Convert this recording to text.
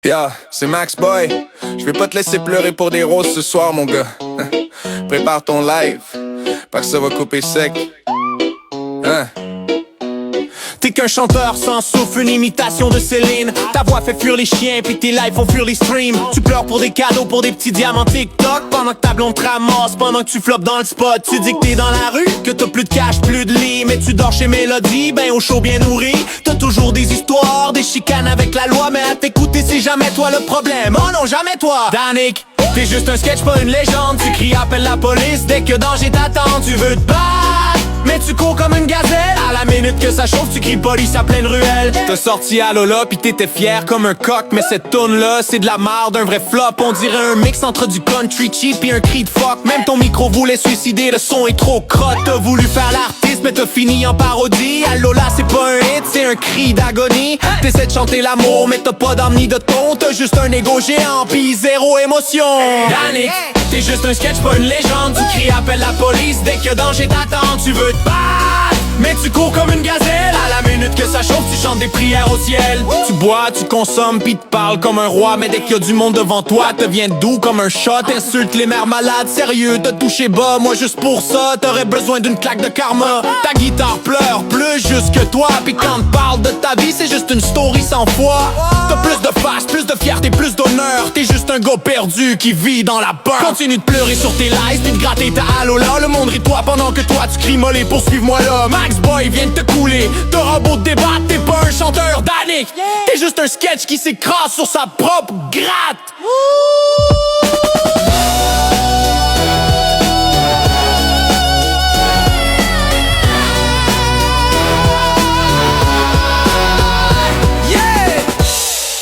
Yeah, c'est Max Boy. Je vais pas te laisser pleurer pour des roses ce soir, mon gars. Prépare ton live, pas que ça va couper sec. Hein? T'es qu'un chanteur sans souffle, une imitation de Céline. Ta voix fait fuir les chiens, puis tes lives font fuir les streams. Tu pleures pour des cadeaux, pour des petits diamants TikTok. Pendant que ta blonde te ramasse, pendant que tu floppes dans le spot. Tu dis que t'es dans la rue, que t'as plus de cash, plus de lit. Mais tu dors chez Mélodie, ben au chaud bien nourri. T'as toujours des histoires, des chicanes avec la loi. Mais à t'écouter, c'est jamais toi le problème. Oh non, jamais toi, Danick. T'es juste un sketch, pas une légende. Tu cries appelle la police dès que danger t'attend. Tu veux te battre, mais tu cours comme une gazelle. À la minute que ça chauffe, tu cries police à pleine ruelle. T'as sorti à Lola pis t'étais fier comme un coq. Mais cette tourne là c'est de la merde, un vrai flop. On dirait un mix entre du country cheap et un cri de fuck. Même ton micro voulait suicider, le son est trop crotte. T'as voulu faire l'artiste mais t'as fini en parodie. À Lola c'est pas un hit, c'est un cri d'agonie. T'essaies de chanter l'amour mais t'as pas d'âme ni de ton. T'as juste un ego géant pis zéro émotion. Danick, t'es juste un sketch, pas une légende. Tu cries appelle la police dès que danger t'attend. Tu veux te battre, mais tu cours comme une gazelle. À la minute que ça chauffe, tu chantes des prières au ciel. Tu bois, tu consommes, pis te parles comme un roi. Mais dès qu'il y a du monde devant toi, te viens doux comme un chat. T'insultes les mères malades, sérieux, t'as touché bas. Moi juste pour ça, t'aurais besoin d'une claque de karma. Ta guitare pleure plus juste que toi. Pis quand te parle de ta vie, c'est juste une story sans foi. T'as plus de face, plus de fierté, plus d'honneur. T'es juste un gars perdu qui vit dans la peur. Continue de pleurer sur tes lives, puis de gratter ta halo là. Le monde rit toi pendant que toi tu cries mollet, poursuive-moi là. Max Boy vient de te couler, t'auras beau te débattre, t'es pas un chanteur, Danick. T'es juste un sketch qui s'écrase sur sa propre gratte.